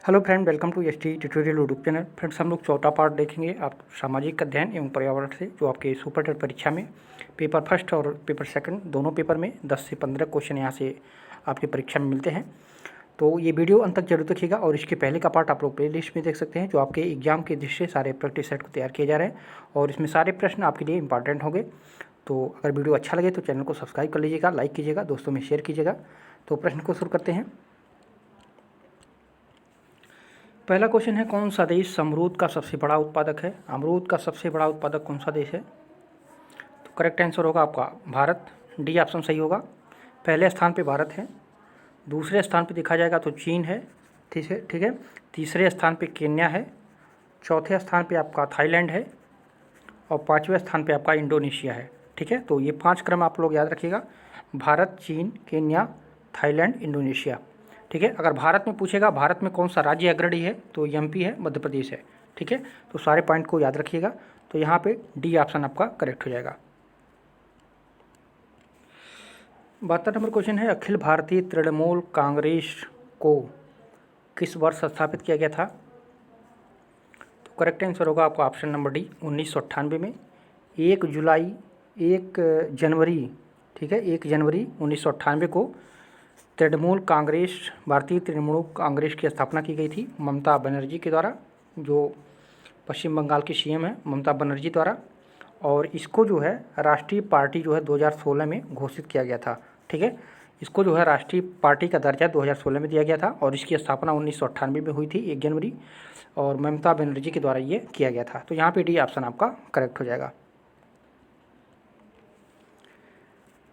Hello friend, welcome to S T tutorial YouTube channel. Friends, हम लोग चौथा part देखेंगे आप सामाजिक अध्ययन एवं पर्यावरण से, जो आपके सुपर टेट परीक्षा में पेपर फर्स्ट और पेपर सेकंड दोनों पेपर में 10 से 15 क्वेश्चन यहाँ से आपकी परीक्षा में मिलते हैं। तो ये वीडियो अंत तक जरूर देखिएगा और इसके पहले का पार्ट आप लोग प्ले लिस्ट में देख सकते हैं, जो आपके एग्जाम के दृष्टि से सारे प्रैक्टिस सेट को तैयार किए जा रहे हैं और इसमें सारे प्रश्न आपके लिए इंपॉर्टेंट होंगे। तो अगर वीडियो अच्छा लगे तो चैनल को सब्सक्राइब कर लीजिएगा, लाइक कीजिएगा, दोस्तों में शेयर कीजिएगा। तो प्रश्न को शुरू करते हैं। पहला क्वेश्चन है, कौन सा देश अमरूद का सबसे बड़ा उत्पादक है? अमरूद का सबसे बड़ा उत्पादक कौन सा देश है? तो करेक्ट आंसर होगा आपका भारत। डी ऑप्शन सही होगा। पहले स्थान पे भारत है, दूसरे स्थान पे देखा जाएगा तो चीन है, ठीक है। तीसरे स्थान पे केन्या है, चौथे स्थान पे आपका थाईलैंड है और पाँचवें स्थान पे आपका इंडोनेशिया है। ठीक है, तो ये 5 क्रम आप लोग याद रखिएगा: भारत, चीन, केन्या, थाईलैंड, इंडोनेशिया। ठीक है, अगर भारत में पूछेगा भारत में कौन सा राज्य अग्रणी है तो एमपी है, मध्य प्रदेश है। ठीक है, तो सारे पॉइंट को याद रखिएगा। तो यहाँ पे डी ऑप्शन आपका करेक्ट हो जाएगा। 72 नंबर क्वेश्चन है, अखिल भारतीय तृणमूल कांग्रेस को किस वर्ष स्थापित किया गया था? तो करेक्ट आंसर होगा आपका ऑप्शन नंबर डी, 1998 में। 1 जनवरी, ठीक है, 1 जनवरी 1998 को तृणमूल कांग्रेस, भारतीय तृणमूल कांग्रेस की स्थापना की गई थी ममता बनर्जी के द्वारा, जो पश्चिम बंगाल की सीएम है, ममता बनर्जी द्वारा। और इसको जो है राष्ट्रीय पार्टी जो है 2016 में घोषित किया गया था। ठीक है, इसको जो है राष्ट्रीय पार्टी का दर्जा 2016 में दिया गया था और इसकी स्थापना 1998 में हुई थी 1 जनवरी, और ममता बनर्जी के द्वारा ये किया गया था। तो यहाँ पे डी ऑप्शन आपका करेक्ट हो जाएगा।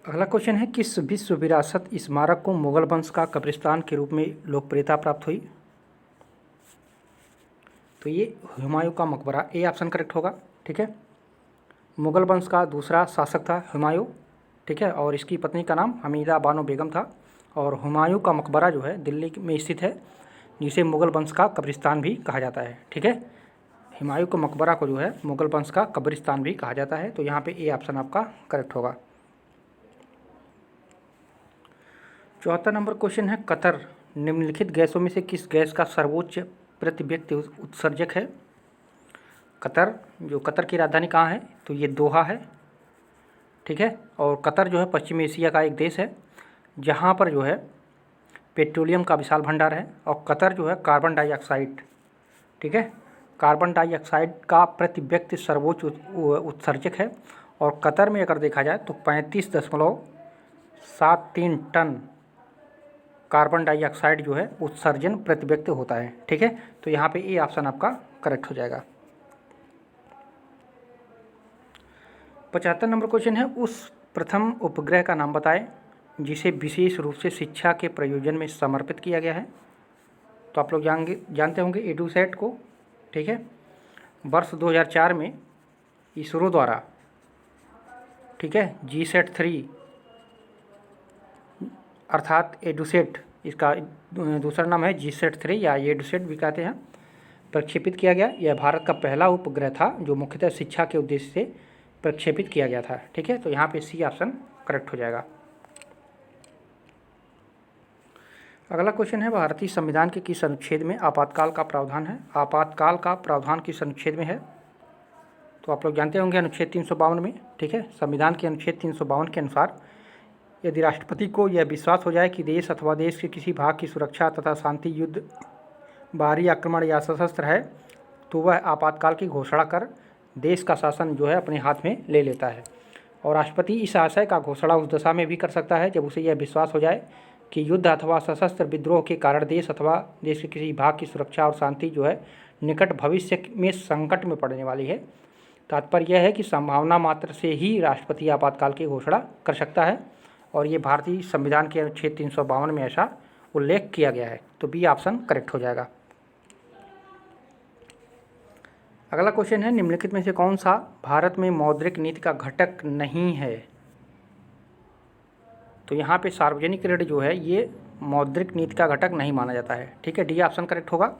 अगला क्वेश्चन है, किस विश्व विरासत स्मारक को मुगल वंश का कब्रिस्तान के रूप में लोकप्रियता प्राप्त हुई? तो ये हुमायूं का मकबरा, ए ऑप्शन करेक्ट होगा। ठीक है, मुगल वंश का दूसरा शासक था हुमायूं, ठीक है, और इसकी पत्नी का नाम हमीदा बानो बेगम था। और हुमायूं का मकबरा जो है दिल्ली में स्थित है, जिसे मुगल वंश का कब्रिस्तान भी कहा जाता है। ठीक है, हुमायूं का मकबरा को जो है मुगल वंश का कब्रिस्तान भी कहा जाता है। तो यहाँ पे ए ऑप्शन आपका करेक्ट होगा। 74 नंबर क्वेश्चन है, कतर निम्नलिखित गैसों में से किस गैस का सर्वोच्च प्रति व्यक्ति उत्सर्जक है? कतर की राजधानी कहाँ है? तो ये दोहा है। ठीक है, और कतर जो है पश्चिम एशिया का एक देश है, जहाँ पर जो है पेट्रोलियम का विशाल भंडार है। और कतर जो है कार्बन डाइऑक्साइड, ठीक है, कार्बन डाइऑक्साइड का प्रति व्यक्ति सर्वोच्च उत्सर्जक है। और कतर में अगर देखा जाए तो 35.73 टन कार्बन डाइऑक्साइड जो है उत्सर्जन प्रति व्यक्ति होता है। ठीक है, तो यहाँ पे ए ऑप्शन आपका करेक्ट हो जाएगा। 75 नंबर क्वेश्चन है, उस प्रथम उपग्रह का नाम बताएं जिसे विशेष रूप से शिक्षा के प्रयोजन में समर्पित किया गया है। तो आप लोग जानते होंगे एडुसैट को। ठीक है, वर्ष 2004 में इसरो द्वारा, ठीक है, GSAT-3 अर्थात एडुसेट, इसका दूसरा नाम है GSAT-3 या एडुसेट भी कहते हैं, प्रक्षेपित किया गया। यह भारत का पहला उपग्रह था जो मुख्यतः शिक्षा के उद्देश्य से प्रक्षेपित किया गया था। ठीक है, तो यहाँ पे सी ऑप्शन करेक्ट हो जाएगा। अगला क्वेश्चन है, भारतीय संविधान के किस अनुच्छेद में आपातकाल का प्रावधान है? आपातकाल का प्रावधान किस अनुच्छेद में है? तो आप लोग जानते होंगे अनुच्छेद 352 में। ठीक है, संविधान के अनुच्छेद 352 के अनुसार यदि राष्ट्रपति को यह विश्वास हो जाए कि देश अथवा देश के किसी भाग की सुरक्षा तथा शांति, युद्ध, बाहरी आक्रमण या सशस्त्र है, तो वह आपातकाल की घोषणा कर देश का शासन जो है अपने हाथ में ले लेता है। और राष्ट्रपति इस आशय का घोषणा उस दशा में भी कर सकता है जब उसे यह विश्वास हो जाए कि युद्ध अथवा सशस्त्र विद्रोह के कारण देश अथवा देश के किसी भाग की सुरक्षा और शांति जो है निकट भविष्य में संकट में पड़ने वाली है। तात्पर्य यह है कि संभावना मात्र से ही राष्ट्रपति आपातकाल की घोषणा कर सकता है, और ये भारतीय संविधान के अनुच्छेद 352 में ऐसा उल्लेख किया गया है। तो बी ऑप्शन करेक्ट हो जाएगा। अगला क्वेश्चन है, निम्नलिखित में से कौन सा भारत में मौद्रिक नीति का घटक नहीं है? तो यहाँ पे सार्वजनिक ऋण जो है ये मौद्रिक नीति का घटक नहीं माना जाता है। ठीक है, डी ऑप्शन करेक्ट होगा।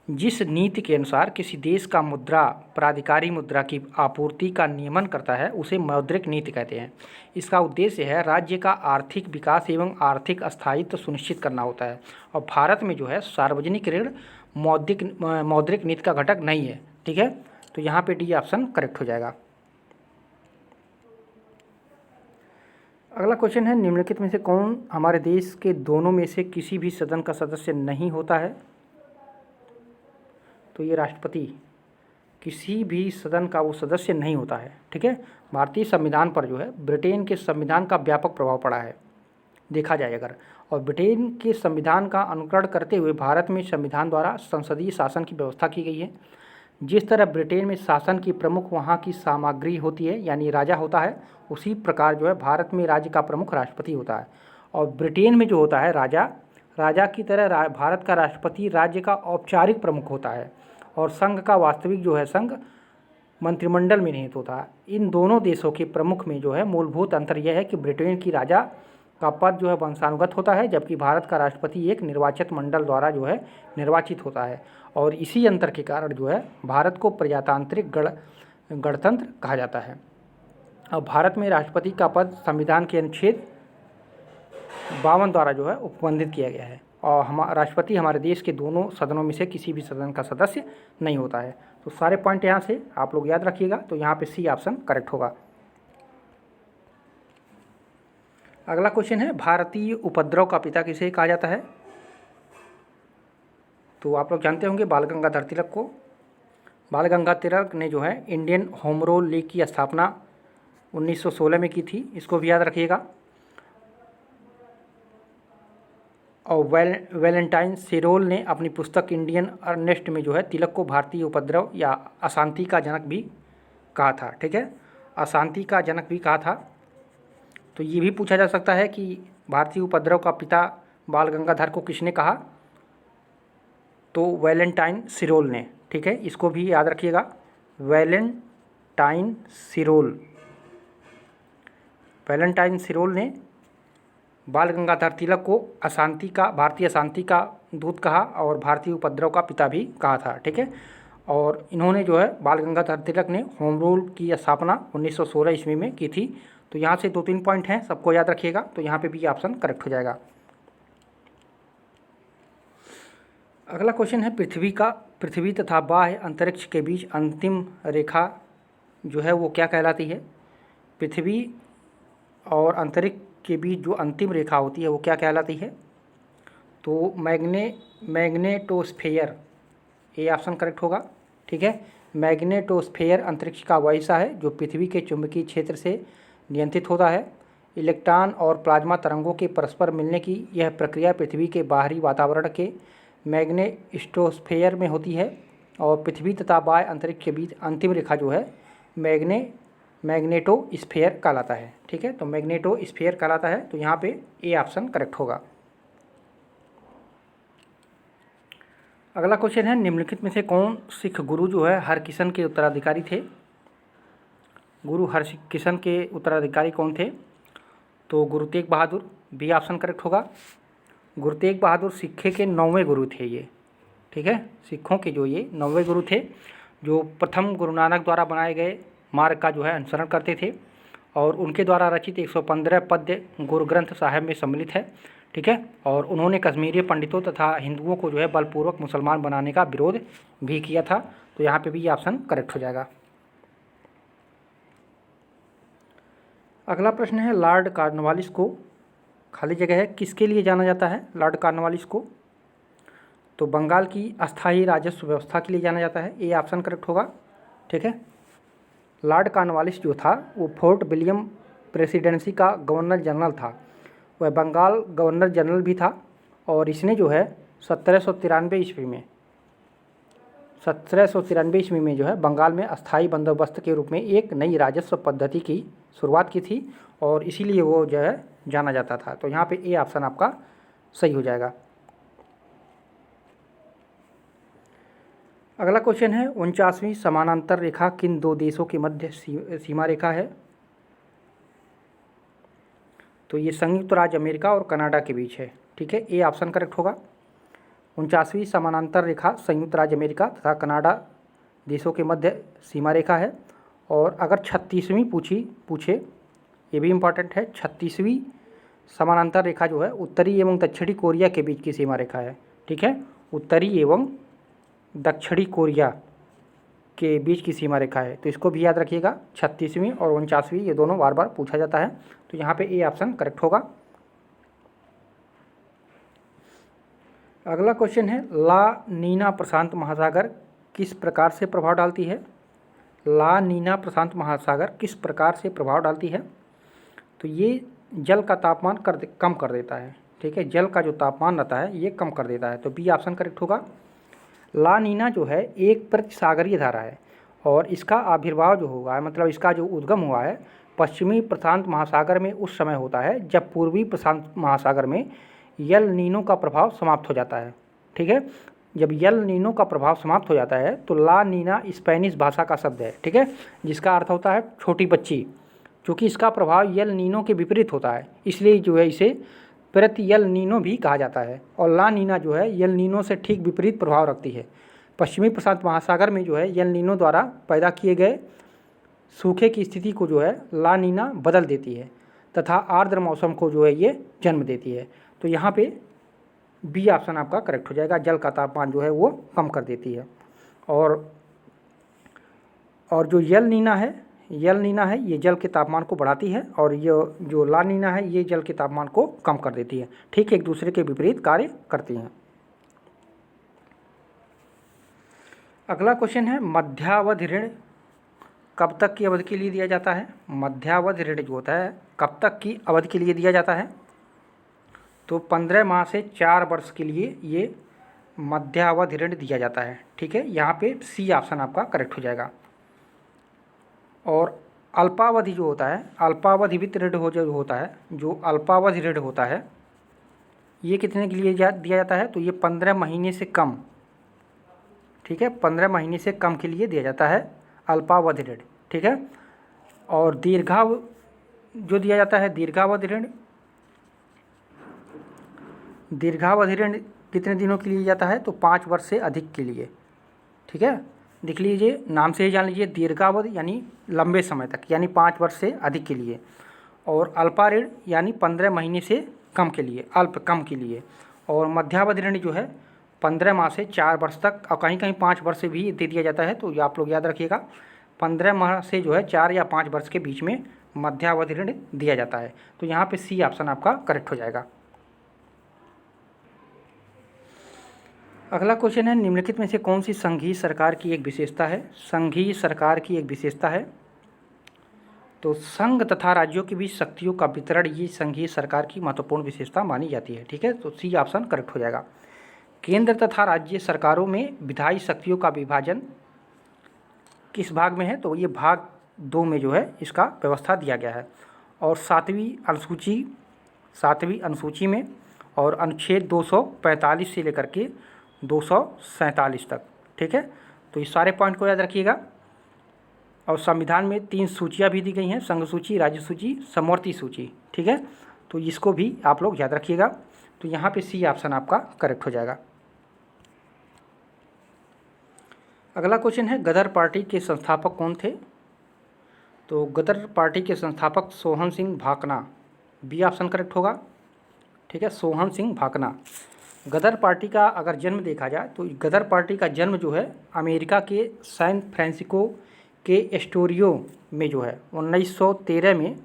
जिस नीति के अनुसार किसी देश का मुद्रा प्राधिकारी मुद्रा की आपूर्ति का नियमन करता है उसे मौद्रिक नीति कहते हैं। इसका उद्देश्य है राज्य का आर्थिक विकास एवं आर्थिक स्थायित्व सुनिश्चित करना होता है। और भारत में जो है सार्वजनिक ऋण मौद्रिक नीति का घटक नहीं है। ठीक है, तो यहाँ पे डी ऑप्शन करेक्ट हो जाएगा। अगला क्वेश्चन है, निम्नलिखित में से कौन हमारे देश के दोनों में से किसी भी सदन का सदस्य नहीं होता है? तो ये राष्ट्रपति किसी भी सदन का वो सदस्य नहीं होता है। ठीक है, भारतीय संविधान पर जो है ब्रिटेन के संविधान का व्यापक प्रभाव पड़ा है देखा जाए अगर, और ब्रिटेन के संविधान का अनुकरण करते हुए भारत में संविधान द्वारा संसदीय शासन की व्यवस्था की गई है। जिस तरह ब्रिटेन में शासन की प्रमुख वहाँ की सामग्री होती है यानी राजा होता है, उसी प्रकार जो है भारत में राज्य का प्रमुख राष्ट्रपति होता है। और ब्रिटेन में जो होता है राजा की तरह भारत का राष्ट्रपति राज्य का औपचारिक प्रमुख होता है और संघ का वास्तविक जो है संघ मंत्रिमंडल में निहित होता है। इन दोनों देशों के प्रमुख में जो है मूलभूत अंतर यह है कि ब्रिटेन की राजा का पद जो है वंशानुगत होता है, जबकि भारत का राष्ट्रपति एक निर्वाचित मंडल द्वारा जो है निर्वाचित होता है। और इसी अंतर के कारण जो है भारत को प्रजातांत्रिक गणतंत्र कहा जाता है। अब भारत में राष्ट्रपति का पद संविधान के अनुच्छेद 52 द्वारा जो है उपबंधित किया गया है और राष्ट्रपति हमारे देश के दोनों सदनों में से किसी भी सदन का सदस्य नहीं होता है। तो सारे पॉइंट यहाँ से आप लोग याद रखिएगा। तो यहाँ पे सी ऑप्शन करेक्ट होगा। अगला क्वेश्चन है, भारतीय उपद्रव का पिता किसे कहा जाता है? तो आप लोग जानते होंगे बाल गंगाधर तिलक को। बाल गंगाधर तिलक ने जो है इंडियन होम रूल लीग की स्थापना 1916 में की थी, इसको भी याद रखिएगा। और वैलेंटाइन सिरोल ने अपनी पुस्तक इंडियन अर्नेस्ट में जो है तिलक को भारतीय उपद्रव या अशांति का जनक भी कहा था। ठीक है, अशांति का जनक भी कहा था। तो ये भी पूछा जा सकता है कि भारतीय उपद्रव का पिता बाल गंगाधर को किसने कहा? तो वैलेंटाइन सिरोल ने। ठीक है, इसको भी याद रखिएगा, वैलेंटाइन सिरोल ने बाल गंगाधर तिलक को भारतीय अशांति का दूत कहा और भारतीय उपद्रव का पिता भी कहा था। ठीक है, और इन्होंने जो है बाल गंगाधर तिलक ने होम रूल की स्थापना 1916 ईस्वी में की थी। तो यहाँ से 2-3 पॉइंट हैं, सबको याद रखिएगा। तो यहाँ पे भी ऑप्शन करेक्ट हो जाएगा। अगला क्वेश्चन है, पृथ्वी तथा बाह्य अंतरिक्ष के बीच अंतिम रेखा जो है वो क्या कहलाती है? पृथ्वी और अंतरिक्ष के बीच जो अंतिम रेखा होती है वो क्या कहलाती है? तो मैग्नेटोस्फेयर, ये ऑप्शन करेक्ट होगा। ठीक है, मैग्नेटोस्फेयर अंतरिक्ष का वह हिस्सा है जो पृथ्वी के चुंबकीय क्षेत्र से नियंत्रित होता है। इलेक्ट्रॉन और प्लाज्मा तरंगों के परस्पर मिलने की यह प्रक्रिया पृथ्वी के बाहरी वातावरण के मैग्नेटोस्फेयर में होती है और पृथ्वी तथा बाह्य अंतरिक्ष के बीच अंतिम रेखा जो है मैग्नेटोस्फेयर कहलाता है। ठीक है, तो मैग्नेटोस्फेयर कहलाता है। तो यहाँ पे ए ऑप्शन करेक्ट होगा। अगला क्वेश्चन है, निम्नलिखित में से कौन सिख गुरु जो है हरकिशन के उत्तराधिकारी थे? गुरु हरकिशन के उत्तराधिकारी कौन थे? तो Guru Tegh Bahadur, B option correct होगा। गुरु तेग बहादुर सिक्खे के 9वें गुरु थे ये। ठीक है, सिखों के जो ये 9वें गुरु थे जो प्रथम गुरु नानक द्वारा बनाए गए मार्ग का जो है अनुसरण करते थे और उनके द्वारा रचित 115 पद्य गुरु ग्रंथ साहिब में सम्मिलित है। ठीक है, और उन्होंने कश्मीरी पंडितों तथा हिंदुओं को जो है बलपूर्वक मुसलमान बनाने का विरोध भी किया था। तो यहाँ पे भी ऑप्शन करेक्ट हो जाएगा। अगला प्रश्न है, लॉर्ड कॉर्नवालिस को खाली जगह है किसके लिए जाना जाता है? लॉर्ड कॉर्नवालिस को तो बंगाल की अस्थायी राजस्व व्यवस्था के लिए जाना जाता है। ये ऑप्शन करेक्ट होगा। ठीक है, लॉर्ड कॉर्नवालिस जो था वो फोर्ट विलियम प्रेसिडेंसी का गवर्नर जनरल था। वह बंगाल गवर्नर जनरल भी था और इसने जो है 1793 ईस्वी में जो है बंगाल में अस्थायी बंदोबस्त के रूप में एक नई राजस्व पद्धति की शुरुआत की थी और इसीलिए वो जो है जाना जाता था। तो यहाँ पे ए ऑप्शन आपका सही हो जाएगा। अगला क्वेश्चन है, 49वीं समानांतर रेखा किन दो देशों के मध्य सीमा रेखा है? तो ये संयुक्त राज्य अमेरिका और कनाडा के बीच है। ठीक है, ए ऑप्शन करेक्ट होगा। 49वीं समानांतर रेखा संयुक्त राज्य अमेरिका तथा कनाडा देशों के मध्य सीमा रेखा है। और अगर 36वीं पूछे, ये भी इम्पॉर्टेंट है, 36वीं समानांतर रेखा जो है उत्तरी एवं दक्षिणी कोरिया के बीच की सीमा रेखा है। ठीक है, उत्तरी एवं दक्षिणी कोरिया के बीच की सीमा रेखा है, तो इसको भी याद रखिएगा। 36वीं और 49वीं ये दोनों बार बार पूछा जाता है, तो यहाँ पे ए ऑप्शन करेक्ट होगा। अगला क्वेश्चन है, ला नीना प्रशांत महासागर किस प्रकार से प्रभाव डालती है? ला नीना प्रशांत महासागर किस प्रकार से प्रभाव डालती है? तो ये जल का तापमान कम कर देता है। ठीक है, जल का जो तापमान रहता है ये कम कर देता है, तो बी ऑप्शन करेक्ट होगा। ला नीना जो है एक प्रतिसागरीय धारा है और इसका आविर्भाव जो हुआ है, मतलब इसका जो उद्गम हुआ है पश्चिमी प्रशांत महासागर में उस समय होता है जब पूर्वी प्रशांत महासागर में यल नीनो का प्रभाव समाप्त हो जाता है। ठीक है, जब यल नीनो का प्रभाव समाप्त हो जाता है तो ला नीना स्पेनिश भाषा का शब्द है। ठीक है, जिसका अर्थ होता है छोटी बच्ची। चूँकि इसका प्रभाव यल नीनो के विपरीत होता है, इसलिए जो है इसे प्रति यल नीनो भी कहा जाता है। और ला नीना जो है यल नीनो से ठीक विपरीत प्रभाव रखती है। पश्चिमी प्रशांत महासागर में जो है यल नीनो द्वारा पैदा किए गए सूखे की स्थिति को जो है ला नीना बदल देती है तथा आर्द्र मौसम को जो है ये जन्म देती है। तो यहाँ पे बी ऑप्शन आपका करेक्ट हो जाएगा, जल का तापमान जो है वो कम कर देती है। और जो यल नीना है ये जल के तापमान को बढ़ाती है और ये जो ला नीना है ये जल के तापमान को कम कर देती है। ठीक, एक दूसरे के विपरीत कार्य करती हैं। अगला क्वेश्चन है, मध्यावधि ऋण कब तक की अवधि के लिए दिया जाता है? मध्यावधि ऋण जो होता है कब तक की अवधि के लिए दिया जाता है? तो 15 माह से 4 वर्ष के लिए ये मध्यावधि ऋण दिया जाता है। ठीक है, यहाँ पे सी ऑप्शन आपका करेक्ट हो जाएगा। और अल्पावधि जो होता है, अल्पावधि वित्त ऋण जो होता है, जो अल्पावधि ऋण होता है ये कितने के लिए दिया जाता है? तो ये 15 महीने से कम। ठीक है, 15 महीने से कम के लिए दिया जाता है अल्पावधि ऋण। ठीक है, और जो दिया जाता है दीर्घावधि ऋण कितने दिनों के लिए जाता है? तो 5 वर्ष से अधिक के लिए। ठीक है, देख लीजिए, नाम से ही जान लीजिए, दीर्घावधि यानी लंबे समय तक, यानी 5 वर्ष से अधिक के लिए। और अल्पा ऋण यानी 15 महीने से कम के लिए, अल्प कम के लिए। और मध्यावधि ऋण जो है 15 माह से 4 वर्ष तक, और कहीं कहीं 5 वर्ष से भी दे दिया जाता है। तो ये आप लोग याद रखिएगा, 15 माह से जो है 4 या 5 वर्ष के बीच में मध्यावधि ऋण दिया जाता है। तो यहाँ पे सी ऑप्शन आपका करेक्ट हो जाएगा। अगला क्वेश्चन है, निम्नलिखित में से कौन सी संघीय सरकार की एक विशेषता है? संघीय सरकार की एक विशेषता है तो संघ तथा राज्यों के बीच शक्तियों का वितरण, ये संघीय सरकार की महत्वपूर्ण विशेषता मानी जाती है। ठीक है, तो सी ऑप्शन करेक्ट हो जाएगा। केंद्र तथा राज्य सरकारों में विधायी शक्तियों का विभाजन किस भाग में है? तो ये भाग 2 में जो है इसका व्यवस्था दिया गया है। और 7वीं अनुसूची में और अनुच्छेद 245 से लेकर के 247 तक। ठीक है, तो इस सारे पॉइंट को याद रखिएगा। और संविधान में 3 सूचियाँ भी दी गई हैं, संघ सूची, राज्य सूची, समवर्ती सूची। ठीक है, तो इसको भी आप लोग याद रखिएगा। तो यहाँ पे सी ऑप्शन आपका करेक्ट हो जाएगा। अगला क्वेश्चन है, गदर पार्टी के संस्थापक कौन थे? तो गदर पार्टी के संस्थापक Sohan Singh Bhakna, B option correct होगा। ठीक है, सोहन सिंह भाकना। गदर पार्टी का अगर जन्म देखा जाए तो गदर पार्टी का जन्म जो है अमेरिका के सैन फ्रांसिस्को के एस्टोरियो में जो है 1913 में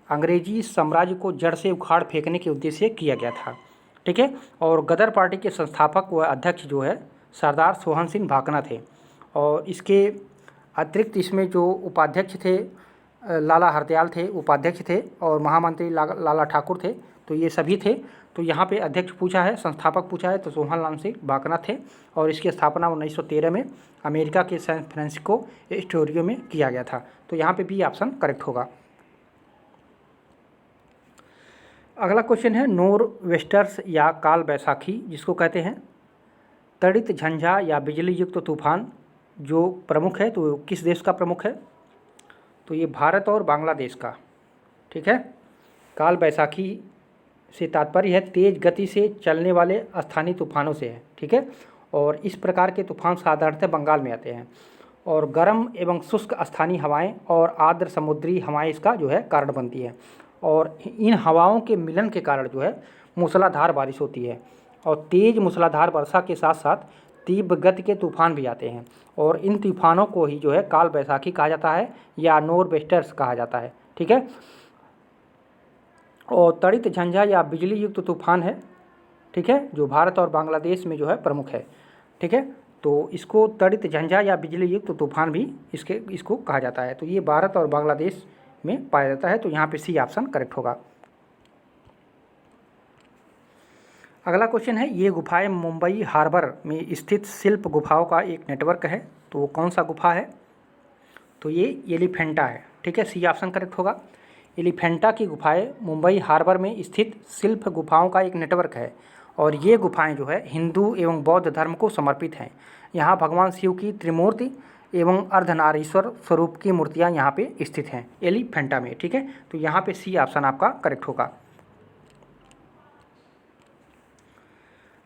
अंग्रेजी साम्राज्य को जड़ से उखाड़ फेंकने के उद्देश्य से किया गया था। ठीक है, और गदर पार्टी के संस्थापक व अध्यक्ष जो है सरदार सोहन सिंह भाकना थे। और इसके अतिरिक्त इसमें जो उपाध्यक्ष थे लाला हरदयाल थे, उपाध्यक्ष थे, और महामंत्री लाला ठाकुर थे। तो ये सभी थे। तो यहाँ पे अध्यक्ष पूछा है, संस्थापक पूछा है, तो सोहन लाल सिंह भाकना थे। और इसकी स्थापना 1913 में अमेरिका के सैन फ्रांसिस्को एस्टोरियो में किया गया था। तो यहाँ पे बी ऑप्शन करेक्ट होगा। अगला क्वेश्चन है, नॉर्थ वेस्टर्स या काल बैसाखी जिसको कहते हैं, तड़ित झंझा या बिजली युक्त तूफान जो प्रमुख है, तो किस देश का प्रमुख है? तो ये भारत और बांग्लादेश का। ठीक है, काल बैसाखी से तात्पर्य है तेज गति से चलने वाले स्थानीय तूफानों से है, ठीक है। और इस प्रकार के तूफान साधारणतः बंगाल में आते हैं। और गर्म एवं शुष्क स्थानीय हवाएं और आर्द्र समुद्री हवाएं इसका जो है कारण बनती है। और इन हवाओं के मिलन के कारण जो है मूसलाधार बारिश होती है। और तेज मूसलाधार वर्षा के साथ साथ तीव्र गति के तूफान भी आते हैं। और इन तूफानों को ही जो है काल बैसाखी कहा जाता है या नॉरवेस्टर्स कहा जाता है, ठीक है। और तड़ित झंझा या बिजली युक्त तूफान है, ठीक है, जो भारत और बांग्लादेश में जो है प्रमुख है, ठीक है। तो इसको तड़ित झंझा या बिजली युक्त तूफान भी इसको कहा जाता है। तो ये भारत और बांग्लादेश में पाया जाता है। तो यहाँ पे सी ऑप्शन करेक्ट होगा। अगला क्वेश्चन है, ये गुफाएं मुंबई हार्बर में स्थित शिल्प गुफाओं का एक नेटवर्क है। तो वो कौन सा गुफा है? तो ये एलिफेंटा है, ठीक है, सी ऑप्शन करेक्ट होगा। एलिफेंटा की गुफाएं मुंबई हार्बर में स्थित शिल्प गुफाओं का एक नेटवर्क है। और ये गुफाएं जो है हिंदू एवं बौद्ध धर्म को समर्पित हैं। यहाँ भगवान शिव की त्रिमूर्ति एवं अर्धनारीश्वर स्वरूप की मूर्तियाँ यहाँ पे स्थित हैं एलिफेंटा में, ठीक है। तो यहाँ पे सी ऑप्शन आपका करेक्ट होगा।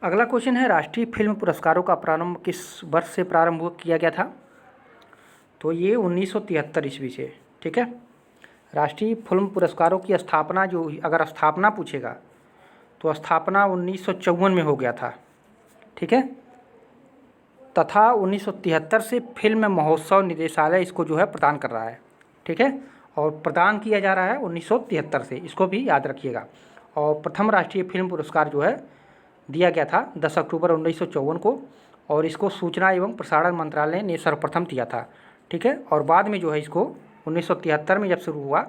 अगला क्वेश्चन है, राष्ट्रीय फिल्म पुरस्कारों का प्रारंभ किस वर्ष से प्रारंभ किया गया था? तो ये 1973 ईस्वी से, ठीक है। राष्ट्रीय फिल्म पुरस्कारों की स्थापना जो, अगर स्थापना पूछेगा तो स्थापना 1954 में हो गया था, ठीक है। तथा 1973 से फिल्म महोत्सव निदेशालय इसको जो है प्रदान कर रहा है, ठीक है। और प्रदान किया जा रहा है 1973 से, इसको भी याद रखिएगा। और प्रथम राष्ट्रीय फिल्म पुरस्कार जो है दिया गया था 10 अक्टूबर 1954 को। और इसको सूचना एवं प्रसारण मंत्रालय ने सर्वप्रथम दिया था, ठीक है। और बाद में जो है इसको 1973 में जब शुरू हुआ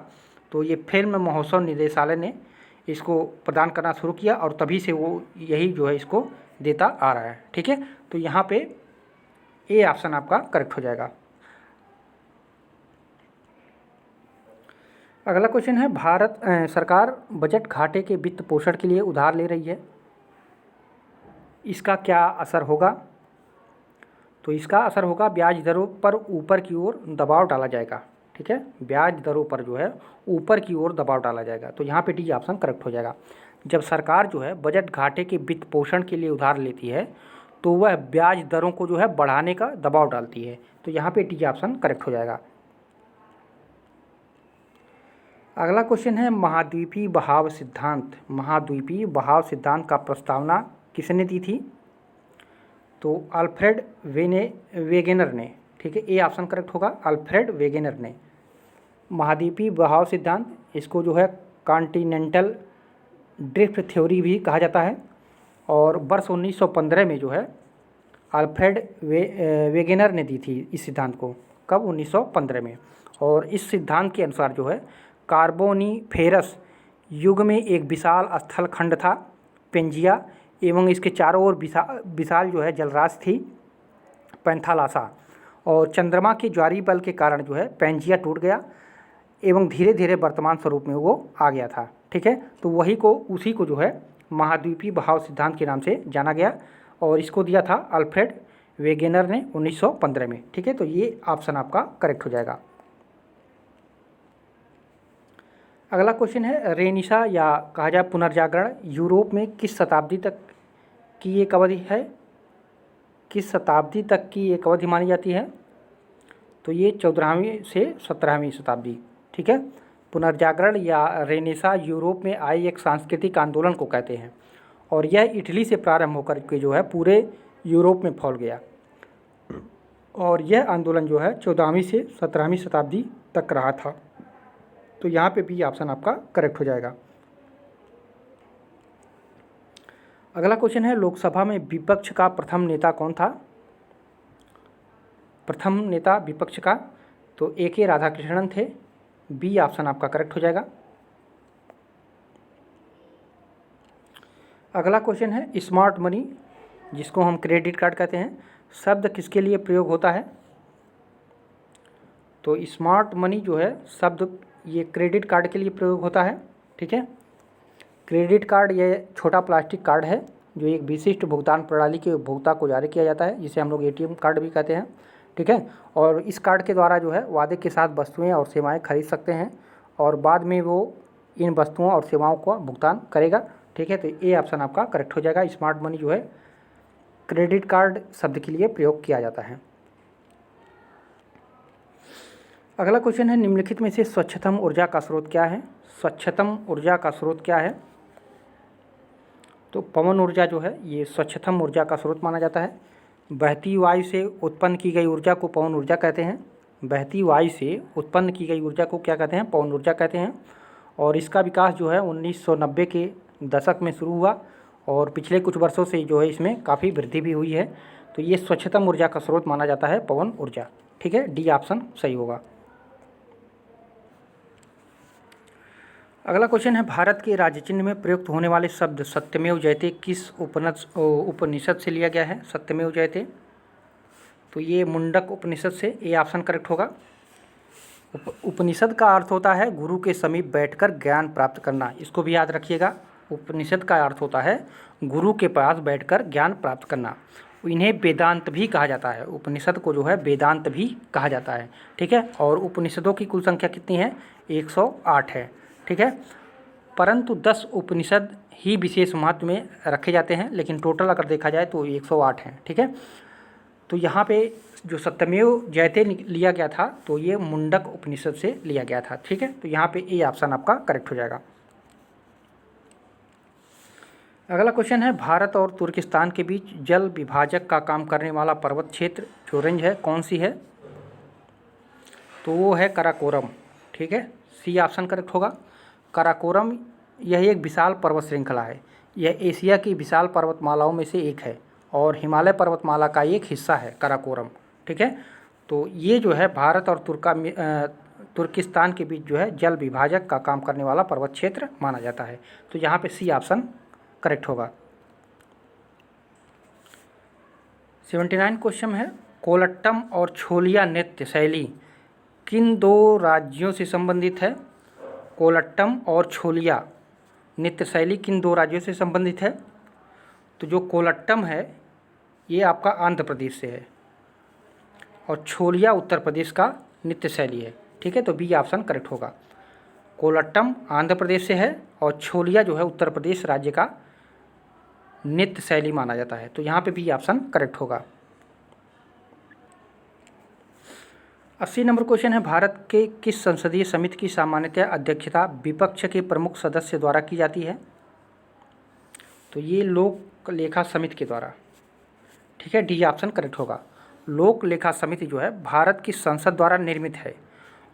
तो ये फिल्म महोत्सव निदेशालय ने इसको प्रदान करना शुरू किया। और तभी से वो यही जो है इसको देता आ रहा है, ठीक है। तो यहाँ पे ए ऑप्शन आपका करेक्ट हो जाएगा। अगला क्वेश्चन है, भारत सरकार बजट घाटे के वित्त पोषण के लिए उधार ले रही है, इसका क्या असर होगा? तो इसका असर होगा ब्याज दरों पर ऊपर की ओर दबाव डाला जाएगा, ठीक है। ब्याज दरों पर जो है ऊपर की ओर दबाव डाला जाएगा। तो यहाँ पे डी ऑप्शन करेक्ट हो जाएगा। जब सरकार जो है बजट घाटे के वित्त पोषण के लिए उधार लेती है तो वह ब्याज दरों को जो है बढ़ाने का दबाव डालती है। तो यहाँ पे डी ऑप्शन करेक्ट हो जाएगा। अगला क्वेश्चन है, महाद्वीपीय बहाव सिद्धांत। महाद्वीपीय बहाव सिद्धांत का प्रस्तावना किसने दी थी? तो अल्फ्रेड वेगेनर ने, ठीक है, ए ऑप्शन करेक्ट होगा, अल्फ्रेड वेगेनर ने। महाद्वीपीय बहाव सिद्धांत, इसको जो है कॉन्टिनेंटल ड्रिफ्ट थ्योरी भी कहा जाता है। और वर्ष 1915 में जो है अल्फ्रेड वेगेनर ने दी थी इस सिद्धांत को। कब? 1915 में। और इस सिद्धांत के अनुसार जो है कार्बोनीफेरस युग में एक विशाल स्थल खंड था पेंजिया, एवं इसके चारों ओर विशाल जो है जलराशि थी पैंथालासा। और चंद्रमा के ज्वारीय बल के कारण जो है पेंजिया टूट गया एवं धीरे धीरे वर्तमान स्वरूप में वो आ गया था, ठीक है। तो उसी को जो है महाद्वीपीय बहाव सिद्धांत के नाम से जाना गया। और इसको दिया था अल्फ्रेड वेगेनर ने 1915 में, ठीक है। तो ये ऑप्शन आपका करेक्ट हो जाएगा। अगला क्वेश्चन है, रेनिसा या कहा जाए पुनर्जागरण यूरोप में किस शताब्दी तक की एक अवधि है? किस शताब्दी तक की एक अवधि मानी जाती है? तो ये 14वीं से 17वीं शताब्दी, ठीक है। पुनर्जागरण या रेनेसा यूरोप में आए एक सांस्कृतिक आंदोलन को कहते हैं। और यह इटली से प्रारंभ होकर के जो है पूरे यूरोप में फैल गया। और यह आंदोलन जो है 14वीं से 17वीं शताब्दी तक रहा था। तो यहाँ पे भी ऑप्शन आपका करेक्ट हो जाएगा। अगला क्वेश्चन है, लोकसभा में विपक्ष का प्रथम नेता कौन था? प्रथम नेता विपक्ष का तो ए.के. राधाकृष्णन थे। बी ऑप्शन आपका करेक्ट हो जाएगा। अगला क्वेश्चन है, स्मार्ट मनी जिसको हम क्रेडिट कार्ड कहते हैं, शब्द किसके लिए प्रयोग होता है? तो स्मार्ट मनी जो है शब्द ये क्रेडिट कार्ड के लिए प्रयोग होता है, ठीक है। क्रेडिट कार्ड ये छोटा प्लास्टिक कार्ड है जो एक विशिष्ट भुगतान प्रणाली के उपभोक्ता को जारी किया जाता है, जिसे हम लोग एटीएम कार्ड भी कहते हैं, ठीक है। और इस कार्ड के द्वारा जो है वादे के साथ वस्तुएं और सेवाएं खरीद सकते हैं और बाद में वो इन वस्तुओं और सेवाओं का भुगतान करेगा। ठीक है, तो ए ऑप्शन आपका करेक्ट हो जाएगा। स्मार्ट मनी जो है क्रेडिट कार्ड शब्द के लिए प्रयोग किया जाता है। अगला क्वेश्चन है निम्नलिखित में से स्वच्छतम ऊर्जा का स्रोत क्या है? स्वच्छतम ऊर्जा का स्रोत क्या है? तो पवन ऊर्जा जो है ये स्वच्छतम ऊर्जा का स्रोत माना जाता है। बहती वायु से उत्पन्न की गई ऊर्जा को पवन ऊर्जा कहते हैं। बहती वायु से उत्पन्न की गई ऊर्जा को क्या कहते हैं? पवन ऊर्जा कहते हैं। और इसका विकास जो है 1990 के दशक में शुरू हुआ और पिछले कुछ वर्षों से जो है इसमें काफ़ी वृद्धि भी हुई है। तो ये स्वच्छतम ऊर्जा का स्रोत माना जाता है पवन ऊर्जा। ठीक है, डी ऑप्शन सही होगा। अगला क्वेश्चन है भारत के राज्य चिन्ह में प्रयुक्त होने वाले शब्द सत्यमेव जयते किस उपनिषद से लिया गया है? सत्यमेव जयते, तो ये मुंडक उपनिषद से, ए ऑप्शन करेक्ट होगा। उपनिषद का अर्थ होता है गुरु के समीप बैठकर ज्ञान प्राप्त करना, इसको भी याद रखिएगा। उपनिषद का अर्थ होता है गुरु के पास बैठकर ज्ञान प्राप्त करना। इन्हें वेदांत भी कहा जाता है, उपनिषद को जो है वेदांत भी कहा जाता है। ठीक है, और उपनिषदों की कुल संख्या कितनी है? 108 है। ठीक है, परंतु 10 उपनिषद ही विशेष महत्व में रखे जाते हैं, लेकिन टोटल अगर देखा जाए तो 108 हैं। ठीक है, तो यहाँ पे जो सत्यमेव जयते लिया गया था तो ये मुंडक उपनिषद से लिया गया था। ठीक है, तो यहाँ पे ए ऑप्शन आपका करेक्ट हो जाएगा। अगला क्वेश्चन है भारत और तुर्किस्तान के बीच जल विभाजक का काम करने वाला पर्वत क्षेत्र जो रेंज है कौन सी है? तो वो है कराकोरम। ठीक है, सी ऑप्शन करेक्ट होगा। कराकोरम यह एक विशाल पर्वत श्रृंखला है। यह एशिया की विशाल पर्वतमालाओं में से एक है और हिमालय पर्वतमाला का एक हिस्सा है कराकोरम। ठीक है, तो ये जो है भारत और तुर्किस्तान के बीच जो है जल विभाजक का काम करने वाला पर्वत क्षेत्र माना जाता है। तो यहाँ पे सी ऑप्शन करेक्ट होगा। 79 क्वेश्चन है कोलट्टम और छोलिया नृत्य शैली किन दो राज्यों से संबंधित है? कोलट्टम और छोलिया नृत्य शैली किन दो राज्यों से संबंधित है? तो जो कोलट्टम है ये आपका आंध्र प्रदेश से है और छोलिया उत्तर प्रदेश का नृत्य शैली है। ठीक है, तो बी ऑप्शन करेक्ट होगा। कोलट्टम आंध्र प्रदेश से है और छोलिया जो है उत्तर प्रदेश राज्य का नृत्य शैली माना जाता है। तो यहाँ पे बी ऑप्शन करेक्ट होगा। 80 नंबर क्वेश्चन है भारत के किस संसदीय समिति की सामान्यतः अध्यक्षता विपक्ष के प्रमुख सदस्य द्वारा की जाती है? तो ये लोक लेखा समिति के द्वारा। ठीक है, डी ऑप्शन करेक्ट होगा। लोक लेखा समिति जो है भारत की संसद द्वारा निर्मित है।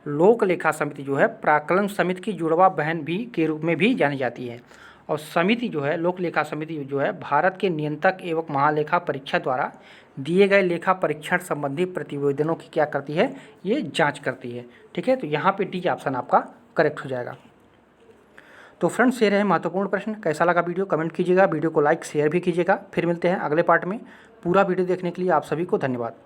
लोक लेखा समिति जो है प्राक्कलन समिति की जुड़वा बहन भी के रूप में भी जानी जाती है। और समिति जो है लोक लेखा समिति जो है भारत के नियंत्रक एवं महालेखा परीक्षा द्वारा दिए गए लेखा परीक्षण संबंधी प्रतिवेदनों की क्या करती है? ये जांच करती है। ठीक है, तो यहाँ पे डी ऑप्शन आपका करेक्ट हो जाएगा। तो फ्रेंड्स, ये रहे महत्वपूर्ण प्रश्न। कैसा लगा वीडियो कमेंट कीजिएगा, वीडियो को लाइक शेयर भी कीजिएगा। फिर मिलते हैं अगले पार्ट में। पूरा वीडियो देखने के लिए आप सभी को धन्यवाद।